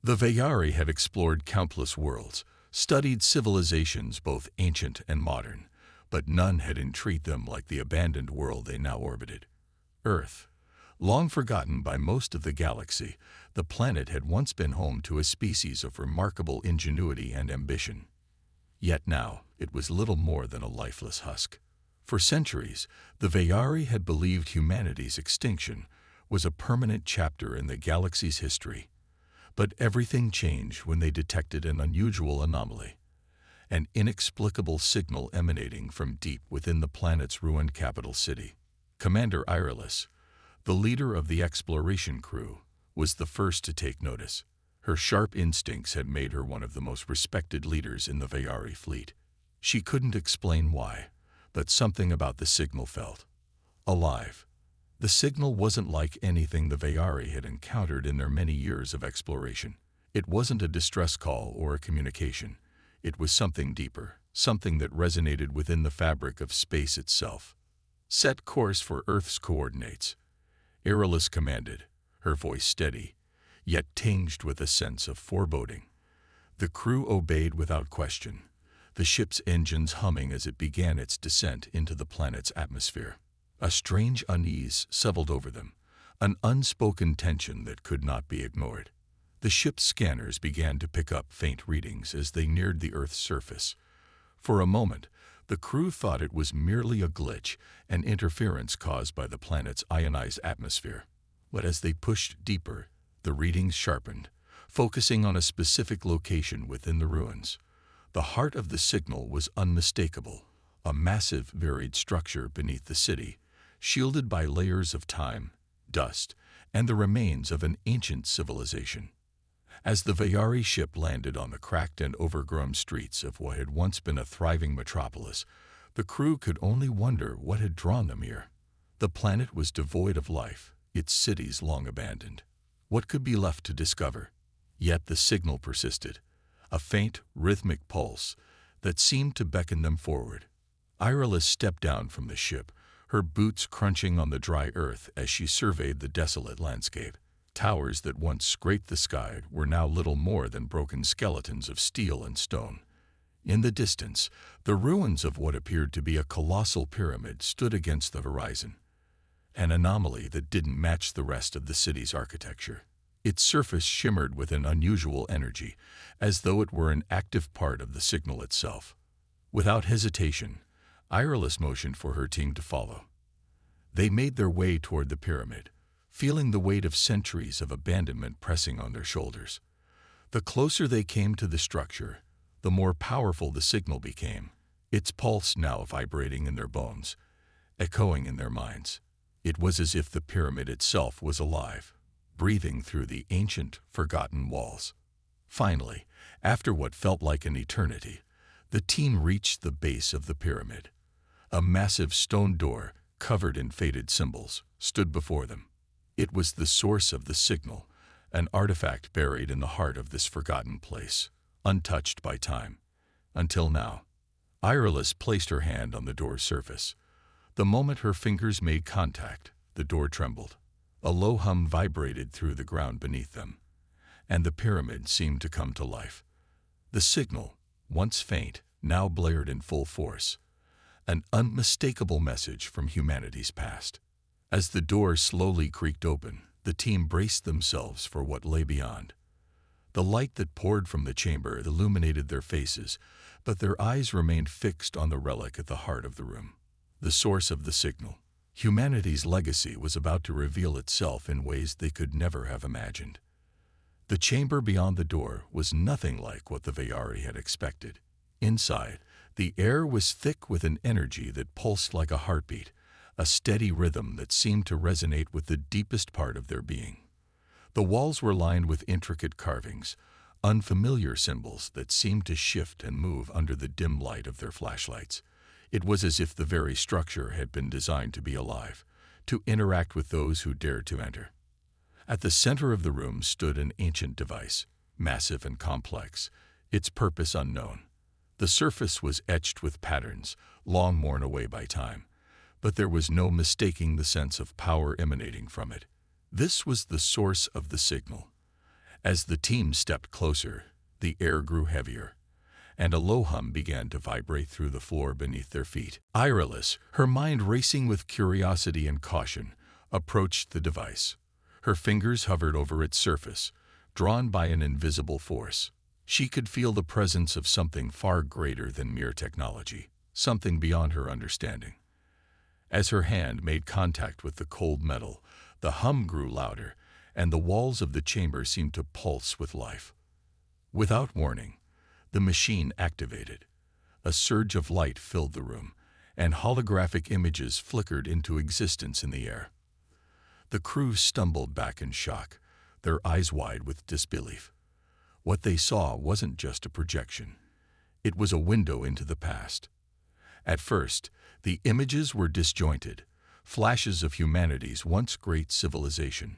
The Veyari had explored countless worlds, studied civilizations both ancient and modern, but none had intrigued them like the abandoned world they now orbited. Earth. Long forgotten by most of the galaxy, the planet had once been home to a species of remarkable ingenuity and ambition. Yet now, it was little more than a lifeless husk. For centuries, the Veyari had believed humanity's extinction was a permanent chapter in the galaxy's history. But everything changed when they detected an unusual anomaly, an inexplicable signal emanating from deep within the planet's ruined capital city. Commander Irilus, the leader of the exploration crew, was the first to take notice. Her sharp instincts had made her one of the most respected leaders in the Veyari fleet. She couldn't explain why, but something about the signal felt alive. The signal wasn't like anything the Veyari had encountered in their many years of exploration. It wasn't a distress call or a communication. It was something deeper, something that resonated within the fabric of space itself. Set course for Earth's coordinates, Irilus commanded, her voice steady, yet tinged with a sense of foreboding. The crew obeyed without question, the ship's engines humming as it began its descent into the planet's atmosphere. A strange unease settled over them, an unspoken tension that could not be ignored. The ship's scanners began to pick up faint readings as they neared the Earth's surface. For a moment, the crew thought it was merely a glitch, an interference caused by the planet's ionized atmosphere. But as they pushed deeper, the readings sharpened, focusing on a specific location within the ruins. The heart of the signal was unmistakable, a massive, varied structure beneath the city, shielded by layers of time, dust, and the remains of an ancient civilization. As the Veyari ship landed on the cracked and overgrown streets of what had once been a thriving metropolis, the crew could only wonder what had drawn them here. The planet was devoid of life, its cities long abandoned. What could be left to discover? Yet the signal persisted, a faint, rhythmic pulse that seemed to beckon them forward. Irilus stepped down from the ship, her boots crunching on the dry earth as she surveyed the desolate landscape. Towers that once scraped the sky were now little more than broken skeletons of steel and stone. In the distance, the ruins of what appeared to be a colossal pyramid stood against the horizon, an anomaly that didn't match the rest of the city's architecture. Its surface shimmered with an unusual energy, as though it were an active part of the signal itself. Without hesitation, Irilus motioned for her team to follow. They made their way toward the pyramid, feeling the weight of centuries of abandonment pressing on their shoulders. The closer they came to the structure, the more powerful the signal became, its pulse now vibrating in their bones, echoing in their minds. It was as if the pyramid itself was alive, breathing through the ancient, forgotten walls. Finally, after what felt like an eternity, the team reached the base of the pyramid. A massive stone door, covered in faded symbols, stood before them. It was the source of the signal, an artifact buried in the heart of this forgotten place, untouched by time. Until now. Irilus placed her hand on the door's surface. The moment her fingers made contact, the door trembled. A low hum vibrated through the ground beneath them, and the pyramid seemed to come to life. The signal, once faint, now blared in full force, an unmistakable message from humanity's past. As the door slowly creaked open, the team braced themselves for what lay beyond. The light that poured from the chamber illuminated their faces, but their eyes remained fixed on the relic at the heart of the room. The source of the signal. Humanity's legacy was about to reveal itself in ways they could never have imagined. The chamber beyond the door was nothing like what the Veyari had expected. Inside, the air was thick with an energy that pulsed like a heartbeat, a steady rhythm that seemed to resonate with the deepest part of their being. The walls were lined with intricate carvings, unfamiliar symbols that seemed to shift and move under the dim light of their flashlights. It was as if the very structure had been designed to be alive, to interact with those who dared to enter. At the center of the room stood an ancient device, massive and complex, its purpose unknown. The surface was etched with patterns, long worn away by time, but there was no mistaking the sense of power emanating from it. This was the source of the signal, As the team stepped closer, the air grew heavier, and a low hum began to vibrate through the floor beneath their feet. Irilus, her mind racing with curiosity and caution, approached the device. Her fingers hovered over its surface, drawn by an invisible force. She could feel the presence of something far greater than mere technology, something beyond her understanding. As her hand made contact with the cold metal, the hum grew louder, and the walls of the chamber seemed to pulse with life. Without warning, the machine activated. A surge of light filled the room, and holographic images flickered into existence in the air. The crew stumbled back in shock, their eyes wide with disbelief. What they saw wasn't just a projection. It was a window into the past. At first, the images were disjointed, flashes of humanity's once great civilization.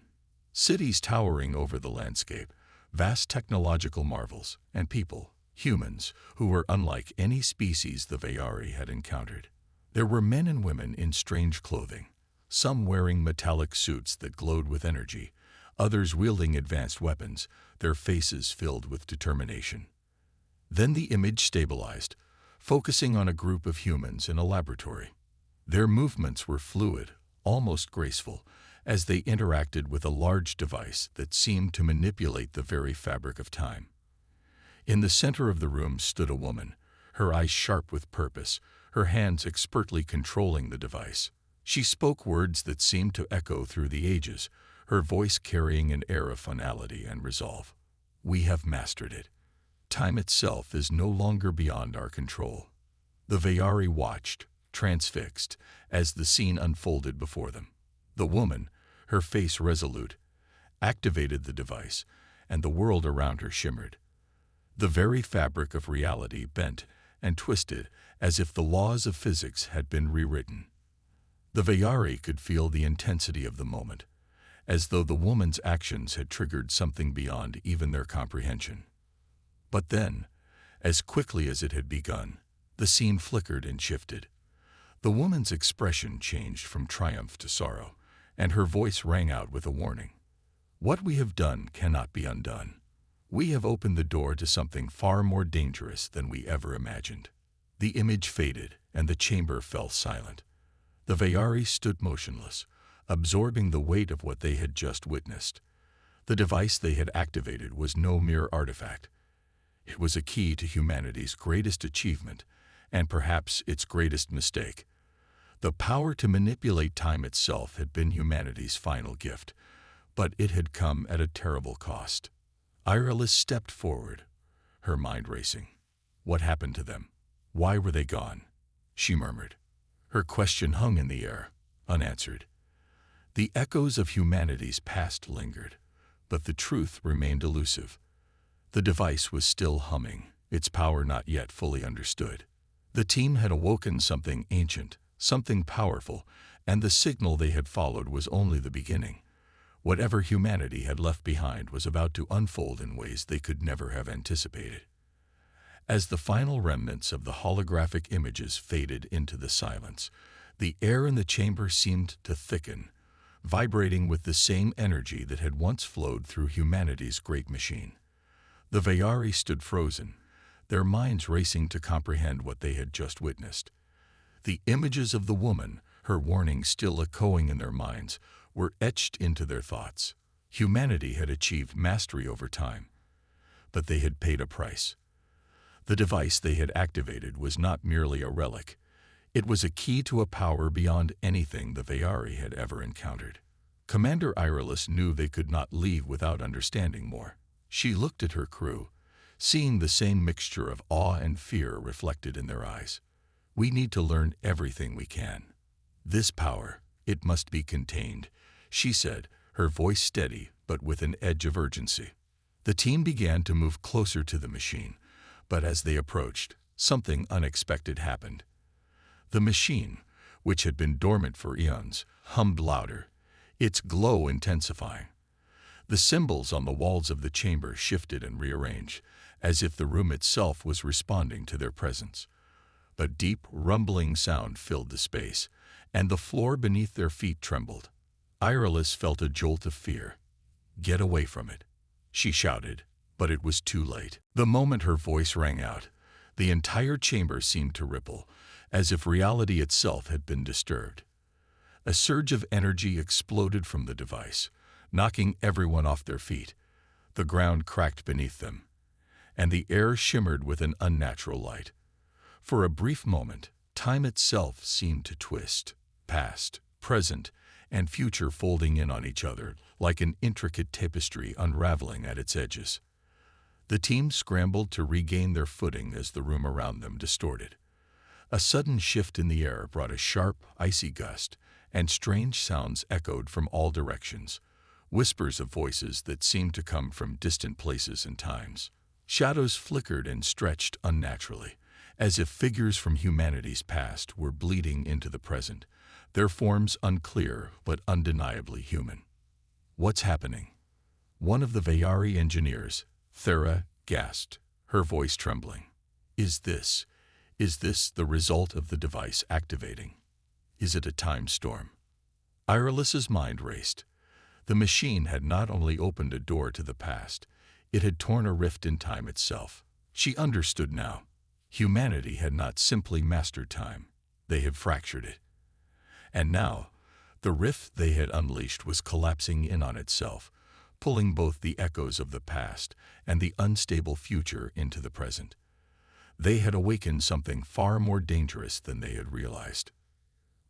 Cities towering over the landscape, vast technological marvels, and people, humans, who were unlike any species the Vayari had encountered. There were men and women in strange clothing, some wearing metallic suits that glowed with energy, others wielding advanced weapons, their faces filled with determination. Then the image stabilized, focusing on a group of humans in a laboratory. Their movements were fluid, almost graceful, as they interacted with a large device that seemed to manipulate the very fabric of time. In the center of the room stood a woman, her eyes sharp with purpose, her hands expertly controlling the device. She spoke words that seemed to echo through the ages, her voice carrying an air of finality and resolve. "We have mastered it. Time itself is no longer beyond our control." The Vayari watched, transfixed, as the scene unfolded before them. The woman, her face resolute, activated the device, and the world around her shimmered. The very fabric of reality bent and twisted as if the laws of physics had been rewritten. The Vayari could feel the intensity of the moment, as though the woman's actions had triggered something beyond even their comprehension. But then, as quickly as it had begun, the scene flickered and shifted. The woman's expression changed from triumph to sorrow, and her voice rang out with a warning. "What we have done cannot be undone. We have opened the door to something far more dangerous than we ever imagined." The image faded, and the chamber fell silent. The Vayari stood motionless, absorbing the weight of what they had just witnessed. The device they had activated was no mere artifact. It was a key to humanity's greatest achievement, and perhaps its greatest mistake. The power to manipulate time itself had been humanity's final gift, but it had come at a terrible cost. Irilus stepped forward, her mind racing. What happened to them? Why were they gone? She murmured. Her question hung in the air, unanswered. The echoes of humanity's past lingered, but the truth remained elusive. The device was still humming, its power not yet fully understood. The team had awoken something ancient, something powerful, and the signal they had followed was only the beginning. Whatever humanity had left behind was about to unfold in ways they could never have anticipated. As the final remnants of the holographic images faded into the silence, the air in the chamber seemed to thicken, vibrating with the same energy that had once flowed through humanity's great machine. The Vayari stood frozen, their minds racing to comprehend what they had just witnessed. The images of the woman, her warning still echoing in their minds, were etched into their thoughts. Humanity had achieved mastery over time, but they had paid a price. The device they had activated was not merely a relic. It was a key to a power beyond anything the Vayari had ever encountered. Commander Irilus knew they could not leave without understanding more. She looked at her crew, seeing the same mixture of awe and fear reflected in their eyes. "We need to learn everything we can. This power, it must be contained," she said, her voice steady but with an edge of urgency. The team began to move closer to the machine, but as they approached, something unexpected happened. The machine, which had been dormant for eons, hummed louder, its glow intensifying. The symbols on the walls of the chamber shifted and rearranged, as if the room itself was responding to their presence. A deep, rumbling sound filled the space, and the floor beneath their feet trembled. Irilus felt a jolt of fear. "Get away from it," she shouted, but it was too late. The moment her voice rang out, the entire chamber seemed to ripple, as if reality itself had been disturbed. A surge of energy exploded from the device, knocking everyone off their feet. The ground cracked beneath them, and the air shimmered with an unnatural light. For a brief moment, time itself seemed to twist, past, present, and future folding in on each other like an intricate tapestry unraveling at its edges. The team scrambled to regain their footing as the room around them distorted. A sudden shift in the air brought a sharp, icy gust, and strange sounds echoed from all directions, whispers of voices that seemed to come from distant places and times. Shadows flickered and stretched unnaturally, as if figures from humanity's past were bleeding into the present, their forms unclear but undeniably human. "What's happening?" One of the Vayari engineers, Thera, gasped, her voice trembling. Is this the result of the device activating? Is it a time storm?" Irelis's mind raced. The machine had not only opened a door to the past, it had torn a rift in time itself. She understood now. Humanity had not simply mastered time, they had fractured it. And now, the rift they had unleashed was collapsing in on itself, pulling both the echoes of the past and the unstable future into the present. They had awakened something far more dangerous than they had realized.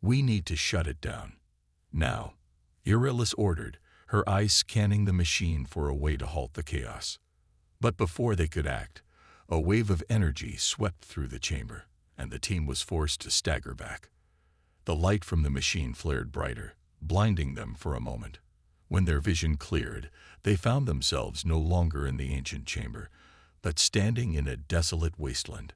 "We need to shut it down. Now," Irelis ordered, her eyes scanning the machine for a way to halt the chaos. But before they could act, a wave of energy swept through the chamber, and the team was forced to stagger back. The light from the machine flared brighter, blinding them for a moment. When their vision cleared, they found themselves no longer in the ancient chamber, but standing in a desolate wasteland,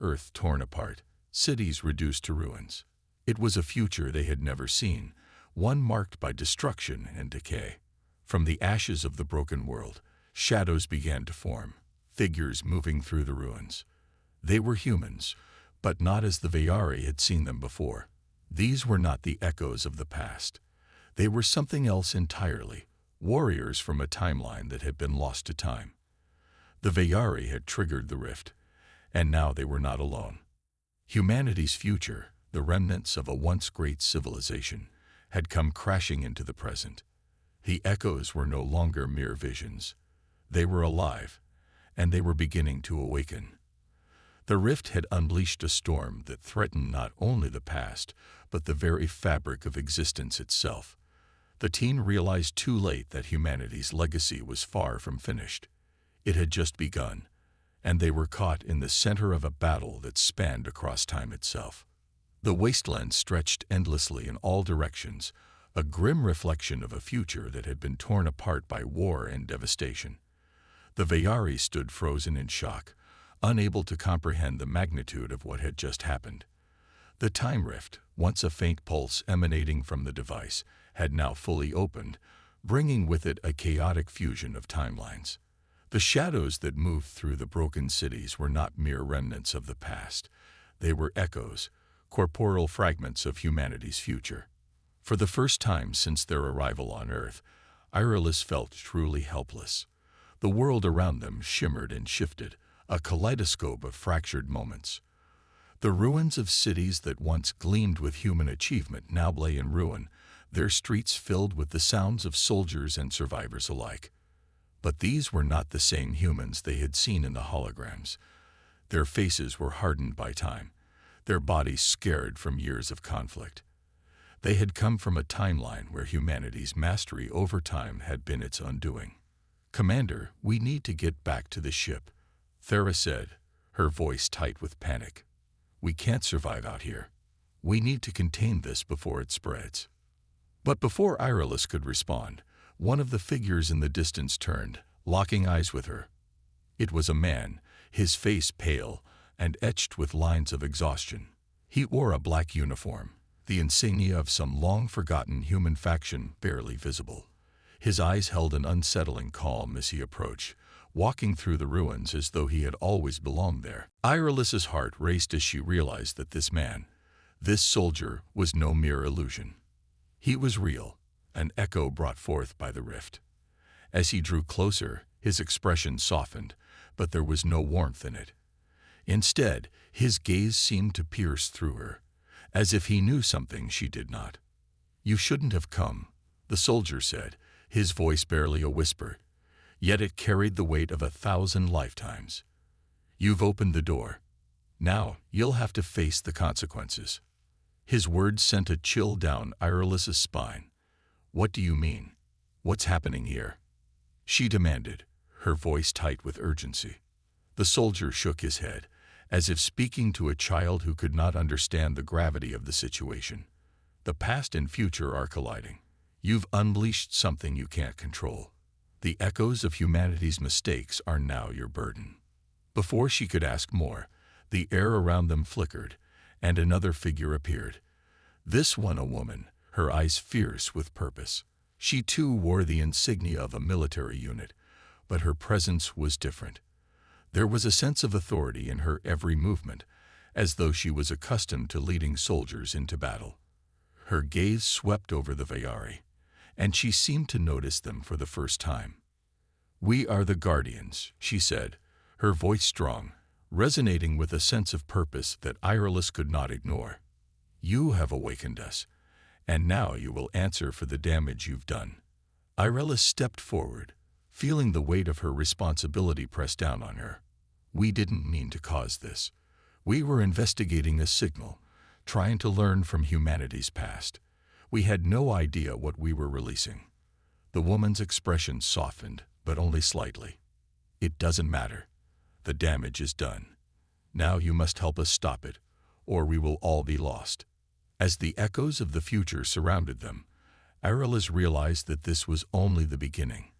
earth torn apart, cities reduced to ruins. It was a future they had never seen, one marked by destruction and decay. From the ashes of the broken world, shadows began to form, figures moving through the ruins. They were humans, but not as the Vayari had seen them before. These were not the echoes of the past. They were something else entirely, warriors from a timeline that had been lost to time. The Vayari had triggered the rift, and now they were not alone. Humanity's future, the remnants of a once great civilization, had come crashing into the present. The echoes were no longer mere visions. They were alive, and they were beginning to awaken. The rift had unleashed a storm that threatened not only the past, but the very fabric of existence itself. The team realized too late that humanity's legacy was far from finished. It had just begun, and they were caught in the center of a battle that spanned across time itself. The wasteland stretched endlessly in all directions, a grim reflection of a future that had been torn apart by war and devastation. The Vayari stood frozen in shock, unable to comprehend the magnitude of what had just happened. The time rift, once a faint pulse emanating from the device, had now fully opened, bringing with it a chaotic fusion of timelines. The shadows that moved through the broken cities were not mere remnants of the past. They were echoes, corporeal fragments of humanity's future. For the first time since their arrival on Earth, Irelis felt truly helpless. The world around them shimmered and shifted, a kaleidoscope of fractured moments. The ruins of cities that once gleamed with human achievement now lay in ruin, their streets filled with the sounds of soldiers and survivors alike. But these were not the same humans they had seen in the holograms. Their faces were hardened by time, their bodies scarred from years of conflict. They had come from a timeline where humanity's mastery over time had been its undoing. "Commander, we need to get back to the ship," Thera said, her voice tight with panic. "We can't survive out here. We need to contain this before it spreads." But before Irelis could respond, one of the figures in the distance turned, locking eyes with her. It was a man, his face pale and etched with lines of exhaustion. He wore a black uniform, the insignia of some long-forgotten human faction barely visible. His eyes held an unsettling calm as he approached, walking through the ruins as though he had always belonged there. Irelis's heart raced as she realized that this man, this soldier, was no mere illusion. He was real, an echo brought forth by the rift. As he drew closer, His expression softened, but there was no warmth in it. Instead, his gaze seemed to pierce through her, as if he knew something she did not. "You shouldn't have come," the soldier said, his voice barely a whisper, yet it carried the weight of 1,000 lifetimes. "You've opened the door. Now you'll have to face the consequences." His words sent a chill down Irelis's spine. "What do you mean? What's happening here?" she demanded, her voice tight with urgency. The soldier shook his head, as if speaking to a child who could not understand the gravity of the situation. "The past and future are colliding. You've unleashed something you can't control. The echoes of humanity's mistakes are now your burden." Before she could ask more, the air around them flickered, and another figure appeared. This one a woman, her eyes fierce with purpose. She too wore the insignia of a military unit, but her presence was different. There was a sense of authority in her every movement, as though she was accustomed to leading soldiers into battle. Her gaze swept over the Vayari, and she seemed to notice them for the first time. "We are the Guardians," she said, her voice strong, resonating with a sense of purpose that Irelis could not ignore. "You have awakened us, and now you will answer for the damage you've done." Irelis stepped forward, feeling the weight of her responsibility press down on her. "We didn't mean to cause this. We were investigating a signal, trying to learn from humanity's past. We had no idea what we were releasing." The woman's expression softened, but only slightly. "It doesn't matter. The damage is done. Now you must help us stop it, or we will all be lost." As the echoes of the future surrounded them, Irelis realized that this was only the beginning.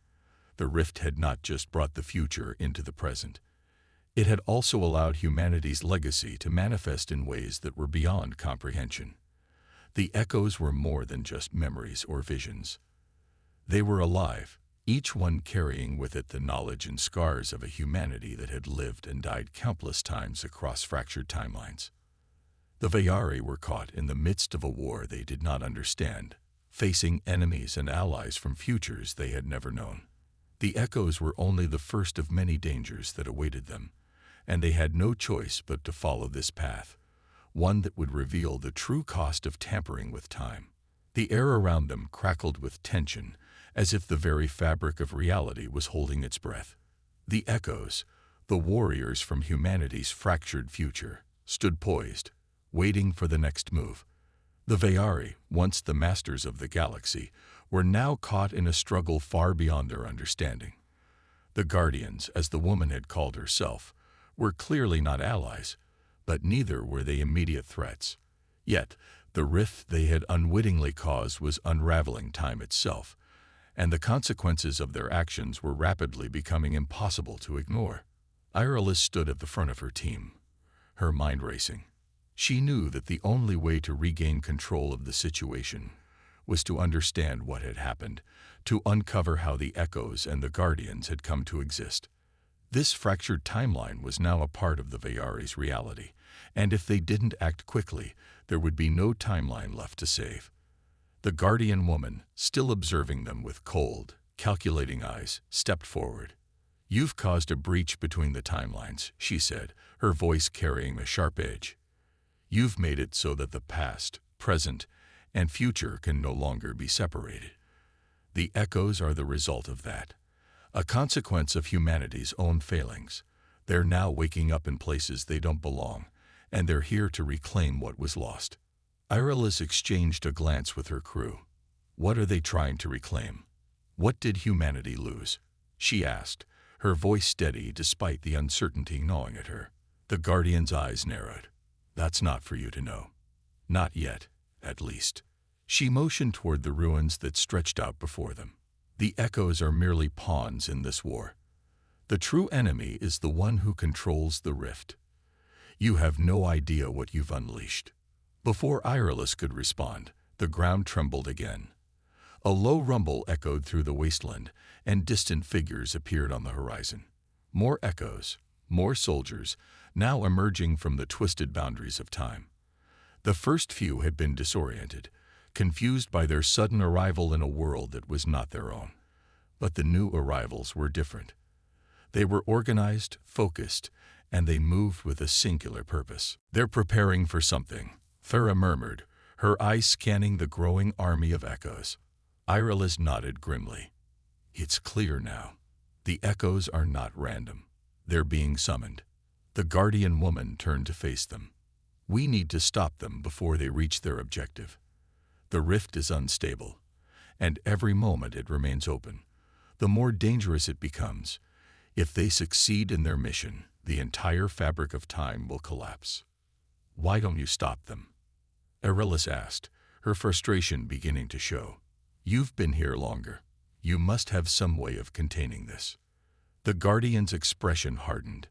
The rift had not just brought the future into the present. It had also allowed humanity's legacy to manifest in ways that were beyond comprehension. The echoes were more than just memories or visions. They were alive, each one carrying with it the knowledge and scars of a humanity that had lived and died countless times across fractured timelines. The Vayari were caught in the midst of a war they did not understand, facing enemies and allies from futures they had never known. The echoes were only the first of many dangers that awaited them, and they had no choice but to follow this path, one that would reveal the true cost of tampering with time. The air around them crackled with tension, as if the very fabric of reality was holding its breath. The echoes, the warriors from humanity's fractured future, stood poised, waiting for the next move. The Vayari, once the masters of the galaxy, were now caught in a struggle far beyond their understanding. The Guardians, as the woman had called herself, were clearly not allies, but neither were they immediate threats. Yet, the rift they had unwittingly caused was unraveling time itself, and the consequences of their actions were rapidly becoming impossible to ignore. Irelis stood at the front of her team, her mind racing. She knew that the only way to regain control of the situation was to understand what had happened, to uncover how the echoes and the Guardians had come to exist. This fractured timeline was now a part of the Vayari's reality, and if they didn't act quickly, there would be no timeline left to save. The Guardian woman, still observing them with cold, calculating eyes, stepped forward. "You've caused a breach between the timelines," she said, her voice carrying a sharp edge. "You've made it so that the past, present, and future can no longer be separated. The echoes are the result of that, a consequence of humanity's own failings. They're now waking up in places they don't belong, and they're here to reclaim what was lost." Irelis exchanged a glance with her crew. "What are they trying to reclaim? What did humanity lose?" she asked, her voice steady despite the uncertainty gnawing at her. The Guardian's eyes narrowed. "That's not for you to know. Not yet, at least." She motioned toward the ruins that stretched out before them. "The echoes are merely pawns in this war. The true enemy is the one who controls the rift. You have no idea what you've unleashed." Before Irelis could respond, the ground trembled again. A low rumble echoed through the wasteland, and distant figures appeared on the horizon. More echoes, more soldiers, now emerging from the twisted boundaries of time. The first few had been disoriented, confused by their sudden arrival in a world that was not their own. But the new arrivals were different. They were organized, focused, and they moved with a singular purpose. "They're preparing for something," Farah murmured, her eyes scanning the growing army of echoes. Irelis nodded grimly. "It's clear now. The echoes are not random. They're being summoned." The guardian woman turned to face them. "We need to stop them before they reach their objective. The rift is unstable, and every moment it remains open, the more dangerous it becomes. If they succeed in their mission, the entire fabric of time will collapse." "Why don't you stop them?" Irelis asked, her frustration beginning to show. "You've been here longer. You must have some way of containing this." The Guardian's expression hardened.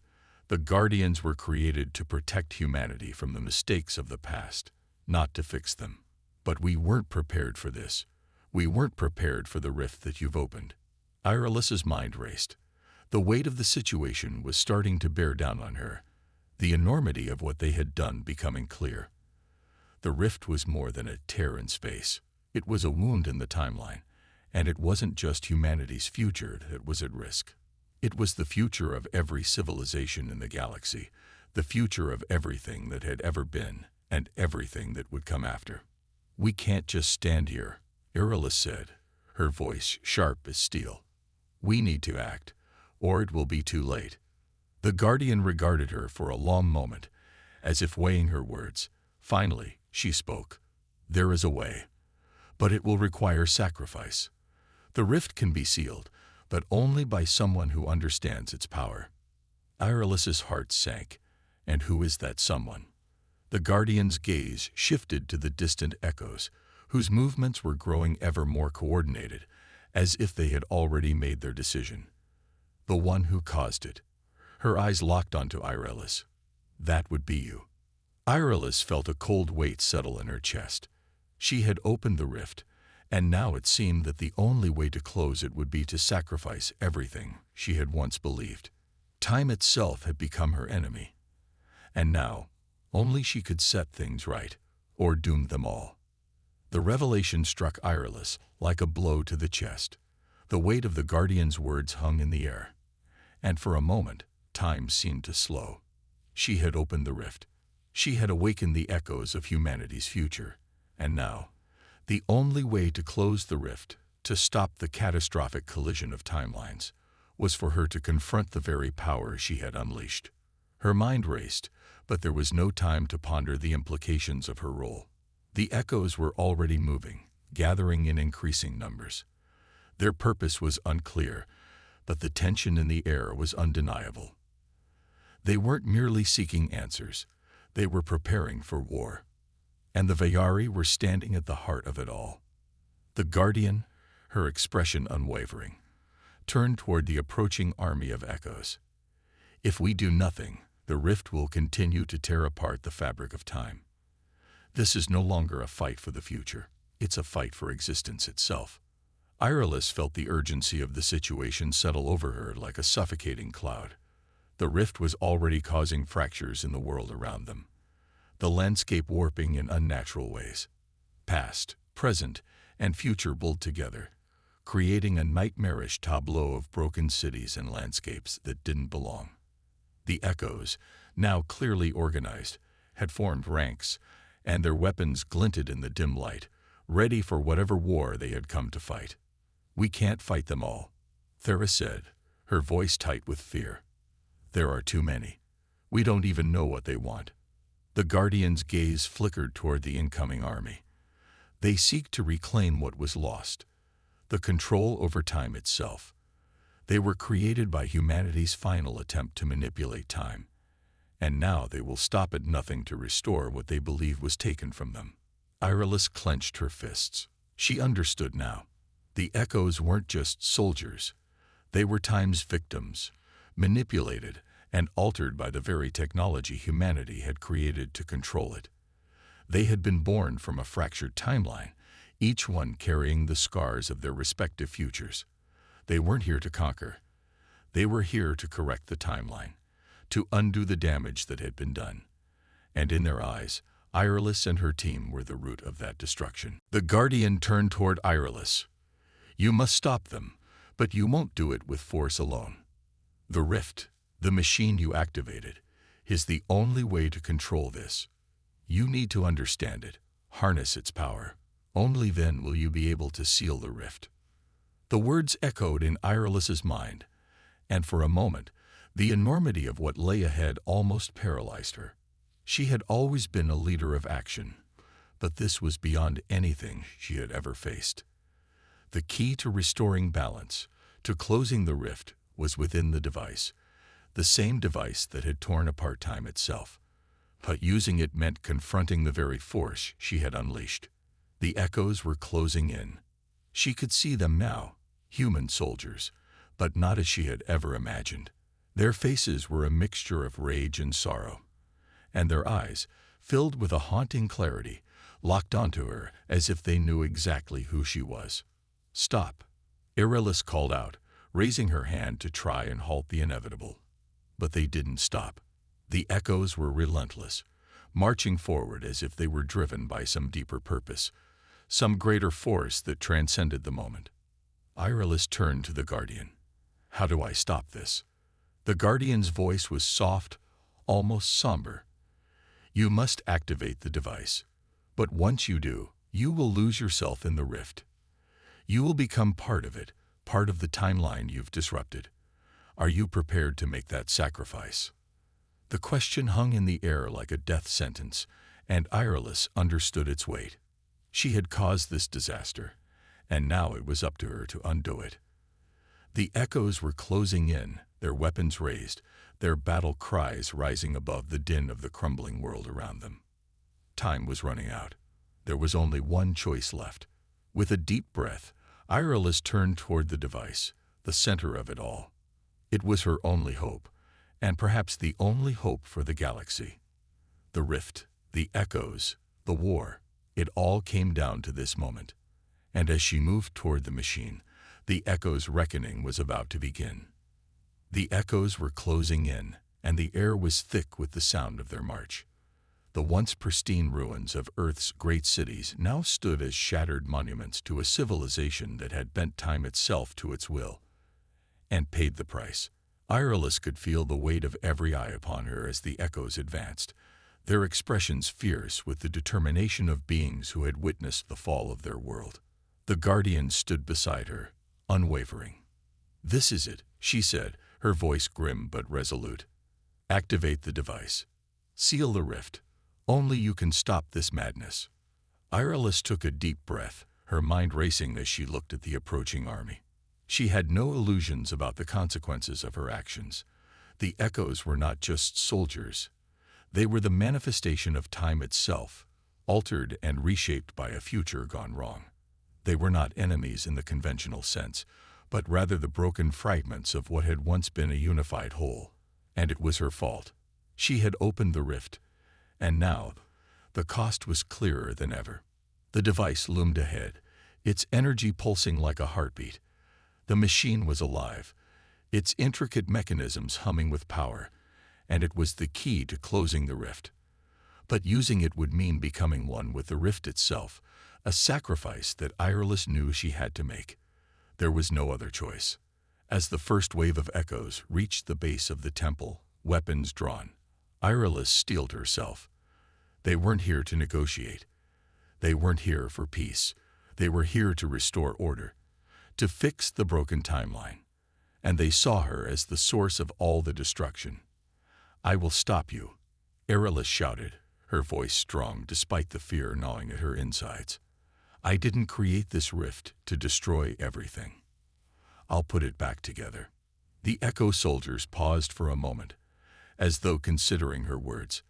The Guardians were created to protect humanity from the mistakes of the past, not to fix them. "But we weren't prepared for this. We weren't prepared for the rift that you've opened." Irelis's mind raced. The weight of the situation was starting to bear down on her, the enormity of what they had done becoming clear. The rift was more than a tear in space. It was a wound in the timeline, and it wasn't just humanity's future that was at risk. It was the future of every civilization in the galaxy, the future of everything that had ever been, and everything that would come after. "We can't just stand here," Irelis said, her voice sharp as steel. "We need to act, or it will be too late." The Guardian regarded her for a long moment, as if weighing her words. Finally, she spoke. "There is a way, but it will require sacrifice. The rift can be sealed, but only by someone who understands its power." Irelis's heart sank. And who is that someone? The Guardian's gaze shifted to the distant echoes, whose movements were growing ever more coordinated, as if they had already made their decision. "The one who caused it." Her eyes locked onto Irelis. "That would be you." Irelis felt a cold weight settle in her chest. She had opened the rift, and now it seemed that the only way to close it would be to sacrifice everything she had once believed. Time itself had become her enemy. And now, only she could set things right, or doom them all. The revelation struck Irelis like a blow to the chest. The weight of the Guardian's words hung in the air. And for a moment, time seemed to slow. She had opened the rift. She had awakened the echoes of humanity's future. And now, the only way to close the rift, to stop the catastrophic collision of timelines, was for her to confront the very power she had unleashed. Her mind raced, but there was no time to ponder the implications of her role. The echoes were already moving, gathering in increasing numbers. Their purpose was unclear, but the tension in the air was undeniable. They weren't merely seeking answers, they were preparing for war. And the Vayari were standing at the heart of it all. The Guardian, her expression unwavering, turned toward the approaching army of echoes. "If we do nothing, the rift will continue to tear apart the fabric of time. This is no longer a fight for the future, it's a fight for existence itself." Irelis felt the urgency of the situation settle over her like a suffocating cloud. The rift was already causing fractures in the world around them, the landscape warping in unnatural ways. Past, present, and future pulled together, creating a nightmarish tableau of broken cities and landscapes that didn't belong. The echoes, now clearly organized, had formed ranks, and their weapons glinted in the dim light, ready for whatever war they had come to fight. "We can't fight them all," Thera said, her voice tight with fear. "There are too many. We don't even know what they want." The Guardian's gaze flickered toward the incoming army. "They seek to reclaim what was lost, the control over time itself. They were created by humanity's final attempt to manipulate time, and now they will stop at nothing to restore what they believe was taken from them." Irelis clenched her fists. She understood now. The echoes weren't just soldiers. They were time's victims, manipulated and altered by the very technology humanity had created to control it. They had been born from a fractured timeline, each one carrying the scars of their respective futures. They weren't here to conquer. They were here to correct the timeline, to undo the damage that had been done. And in their eyes, Irelis and her team were the root of that destruction. The Guardian turned toward Irelis. "You must stop them, but you won't do it with force alone. The rift, the machine you activated, is the only way to control this. You need to understand it, harness its power. Only then will you be able to seal the rift. The words echoed in Irelis's mind, and for a moment, the enormity of what lay ahead almost paralyzed her. She had always been a leader of action, but this was beyond anything she had ever faced. The key to restoring balance, to closing the rift, was within the device, the same device that had torn apart time itself. But using it meant confronting the very force she had unleashed. The echoes were closing in. She could see them now, human soldiers, but not as she had ever imagined. Their faces were a mixture of rage and sorrow, and their eyes, filled with a haunting clarity, locked onto her as if they knew exactly who she was. "Stop," Irelis called out, raising her hand to try and halt the inevitable. But they didn't stop. The echoes were relentless, marching forward as if they were driven by some deeper purpose, some greater force that transcended the moment. Irelis turned to the Guardian. "How do I stop this?" The Guardian's voice was soft, almost somber. "You must activate the device. But once you do, you will lose yourself in the rift. You will become part of it, part of the timeline you've disrupted. Are you prepared to make that sacrifice?" The question hung in the air like a death sentence, and Irelis understood its weight. She had caused this disaster, and now it was up to her to undo it. The echoes were closing in, their weapons raised, their battle cries rising above the din of the crumbling world around them. Time was running out. There was only one choice left. With a deep breath, Irelis turned toward the device, the center of it all. It was her only hope, and perhaps the only hope for the galaxy. The rift, the echoes, the war, it all came down to this moment. And as she moved toward the machine, the echoes' reckoning was about to begin. The echoes were closing in, and the air was thick with the sound of their march. The once pristine ruins of Earth's great cities now stood as shattered monuments to a civilization that had bent time itself to its will, and paid the price. Irelis could feel the weight of every eye upon her as the echoes advanced, their expressions fierce with the determination of beings who had witnessed the fall of their world. The Guardian stood beside her, unwavering. "This is it," she said, her voice grim but resolute. "Activate the device. Seal the rift. Only you can stop this madness." Irelis took a deep breath, her mind racing as she looked at the approaching army. She had no illusions about the consequences of her actions. The echoes were not just soldiers. They were the manifestation of time itself, altered and reshaped by a future gone wrong. They were not enemies in the conventional sense, but rather the broken fragments of what had once been a unified whole. And it was her fault. She had opened the rift, and now the cost was clearer than ever. The device loomed ahead, its energy pulsing like a heartbeat. The machine was alive, its intricate mechanisms humming with power, and it was the key to closing the rift. But using it would mean becoming one with the rift itself, a sacrifice that Irelis knew she had to make. There was no other choice. As the first wave of echoes reached the base of the temple, weapons drawn, Irelis steeled herself. They weren't here to negotiate. They weren't here for peace. They were here to restore order, to fix the broken timeline. And they saw her as the source of all the destruction. "I will stop you," Irelis shouted, her voice strong despite the fear gnawing at her insides. "I didn't create this rift to destroy everything. I'll put it back together." The Echo soldiers paused for a moment, as though considering her words.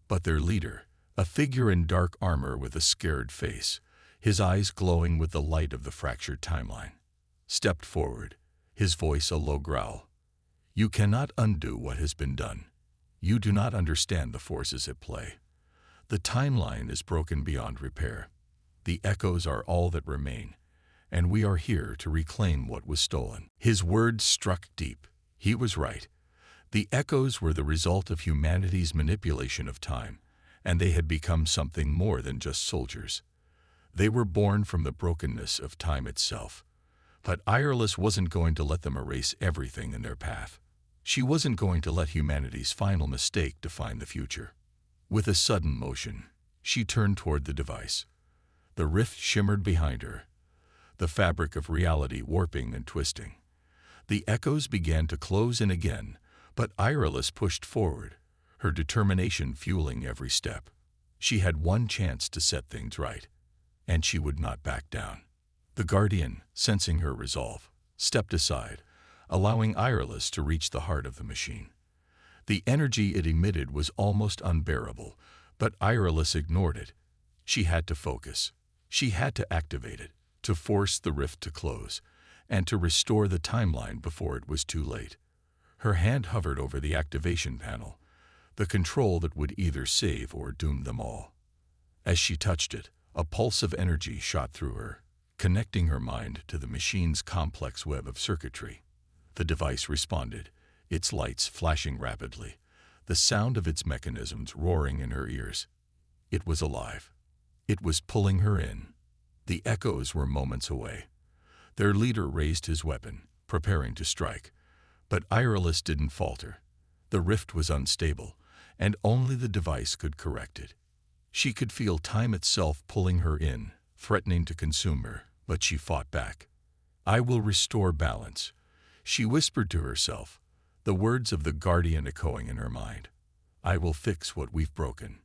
But their leader, a figure in dark armor with a scared face, his eyes glowing with the light of the fractured timeline, stepped forward, his voice a low growl. "You cannot undo what has been done. You do not understand the forces at play. The timeline is broken beyond repair. The echoes are all that remain, and we are here to reclaim what was stolen." His words struck deep. He was right. The echoes were the result of humanity's manipulation of time, and they had become something more than just soldiers. They were born from the brokenness of time itself. But Irelis wasn't going to let them erase everything in their path. She wasn't going to let humanity's final mistake define the future. With a sudden motion, she turned toward the device. The rift shimmered behind her, the fabric of reality warping and twisting. The echoes began to close in again, but Irilus pushed forward, her determination fueling every step. She had one chance to set things right, and she would not back down. The Guardian, sensing her resolve, stepped aside, allowing Irilus to reach the heart of the machine. The energy it emitted was almost unbearable, but Irilus ignored it. She had to focus. She had to activate it, to force the rift to close, and to restore the timeline before it was too late. Her hand hovered over the activation panel, the control that would either save or doom them all. As she touched it, a pulse of energy shot through her, connecting her mind to the machine's complex web of circuitry. The device responded, its lights flashing rapidly, the sound of its mechanisms roaring in her ears. It was alive. It was pulling her in. The echoes were moments away. Their leader raised his weapon, preparing to strike. But Irilus didn't falter. The rift was unstable, and only the device could correct it. She could feel time itself pulling her in, threatening to consume her, but she fought back. "I will restore balance," she whispered to herself, the words of the Guardian echoing in her mind. "I will fix what we've broken."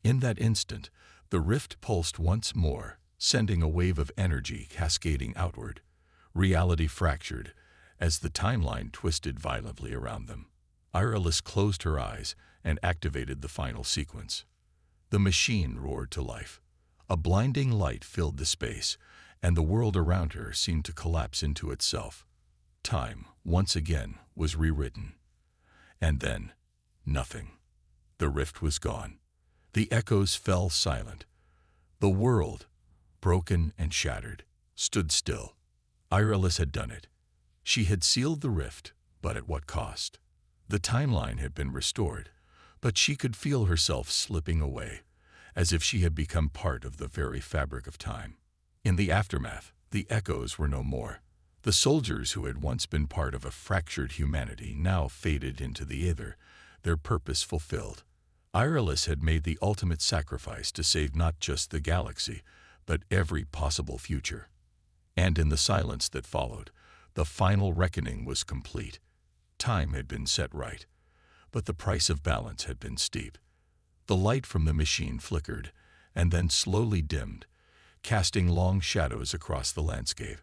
In that instant, the rift pulsed once more, sending a wave of energy cascading outward. Reality fractured as the timeline twisted violently around them. Irilus closed her eyes and activated the final sequence. The machine roared to life. A blinding light filled the space, and the world around her seemed to collapse into itself. Time, once again, was rewritten. And then, nothing. The rift was gone. The echoes fell silent. The world, broken and shattered, stood still. Irilus had done it. She had sealed the rift, but at what cost? The timeline had been restored, but she could feel herself slipping away, as if she had become part of the very fabric of time. In the aftermath, the echoes were no more. The soldiers who had once been part of a fractured humanity now faded into the ether, their purpose fulfilled. Irilus had made the ultimate sacrifice to save not just the galaxy, but every possible future. And in the silence that followed, the final reckoning was complete. Time had been set right, but the price of balance had been steep. The light from the machine flickered, and then slowly dimmed, casting long shadows across the landscape.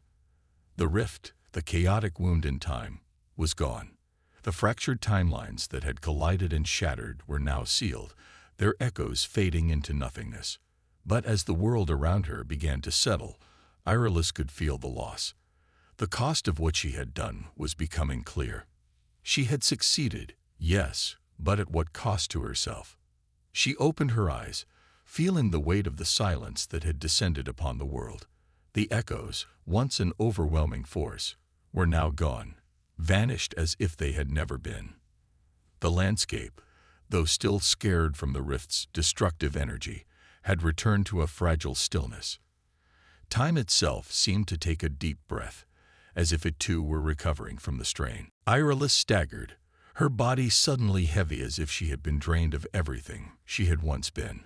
The rift, the chaotic wound in time, was gone. The fractured timelines that had collided and shattered were now sealed, their echoes fading into nothingness. But as the world around her began to settle, Irilus could feel the loss. The cost of what she had done was becoming clear. She had succeeded, yes, but at what cost to herself? She opened her eyes, feeling the weight of the silence that had descended upon the world. The echoes, once an overwhelming force, were now gone, vanished as if they had never been. The landscape, though still scared from the rift's destructive energy, had returned to a fragile stillness. Time itself seemed to take a deep breath, as if it too were recovering from the strain. Irilus staggered, her body suddenly heavy as if she had been drained of everything she had once been.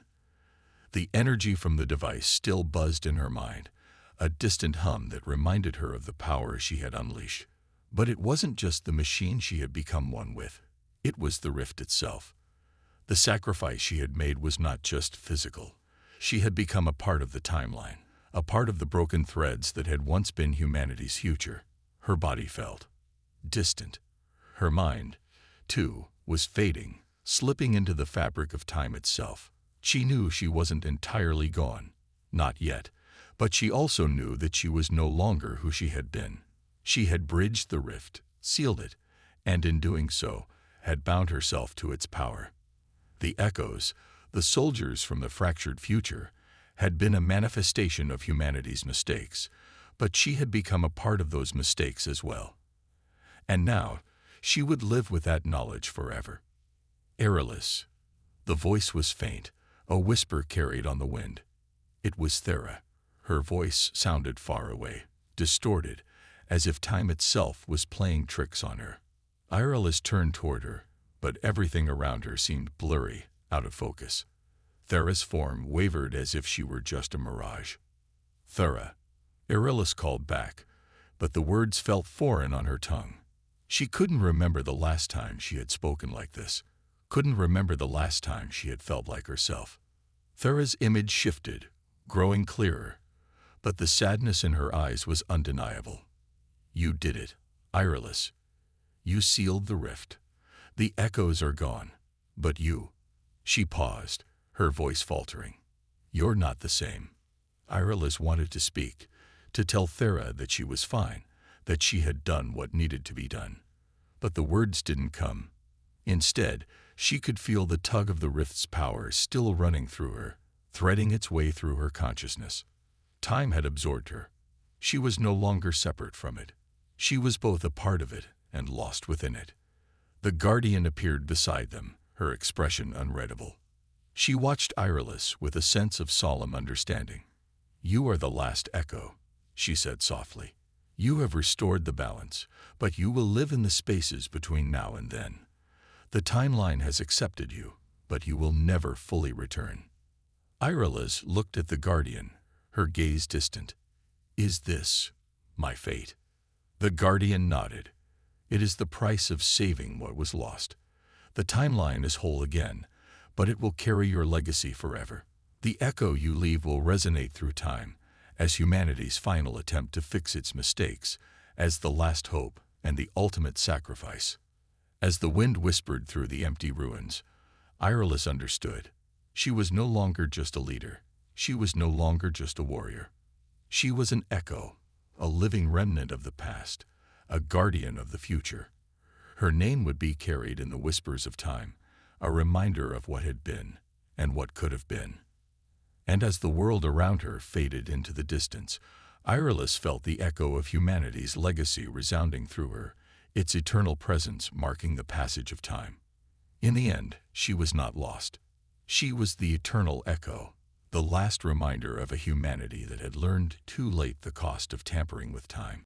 The energy from the device still buzzed in her mind, a distant hum that reminded her of the power she had unleashed. But it wasn't just the machine she had become one with. It was the rift itself. The sacrifice she had made was not just physical. She had become a part of the timeline, a part of the broken threads that had once been humanity's future. Her body felt distant. Her mind, too, was fading, slipping into the fabric of time itself. She knew she wasn't entirely gone, not yet, but she also knew that she was no longer who she had been. She had bridged the rift, sealed it, and in doing so, had bound herself to its power. The echoes, the soldiers from the fractured future, had been a manifestation of humanity's mistakes, but she had become a part of those mistakes as well. And now, she would live with that knowledge forever. Irilus. The voice was faint, a whisper carried on the wind. It was Thera. Her voice sounded far away, distorted, as if time itself was playing tricks on her. Irelis turned toward her, but everything around her seemed blurry, out of focus. Thera's form wavered as if she were just a mirage. Thera. Irelis called back, but the words felt foreign on her tongue. She couldn't remember the last time she had spoken like this, couldn't remember the last time she had felt like herself. Thera's image shifted, growing clearer, but the sadness in her eyes was undeniable. You did it, Irelis. You sealed the rift. The echoes are gone, but you. She paused, her voice faltering. You're not the same. Irelis wanted to speak, to tell Thera that she was fine, that she had done what needed to be done. But the words didn't come. Instead, she could feel the tug of the rift's power still running through her, threading its way through her consciousness. Time had absorbed her. She was no longer separate from it. She was both a part of it and lost within it. The guardian appeared beside them, her expression unreadable. She watched Irelis with a sense of solemn understanding. You are the last echo, she said softly. You have restored the balance, but you will live in the spaces between now and then. The timeline has accepted you, but you will never fully return. Irelis looked at the guardian, her gaze distant. Is this my fate? The guardian nodded. It is the price of saving what was lost. The timeline is whole again, but it will carry your legacy forever. The echo you leave will resonate through time, as humanity's final attempt to fix its mistakes, as the last hope and the ultimate sacrifice. As the wind whispered through the empty ruins, Irelis understood. She was no longer just a leader. She was no longer just a warrior. She was an echo, a living remnant of the past, a guardian of the future. Her name would be carried in the whispers of time, a reminder of what had been and what could have been. And as the world around her faded into the distance, Irelis felt the echo of humanity's legacy resounding through her, its eternal presence marking the passage of time. In the end, she was not lost. She was the eternal echo, the last reminder of a humanity that had learned too late the cost of tampering with time.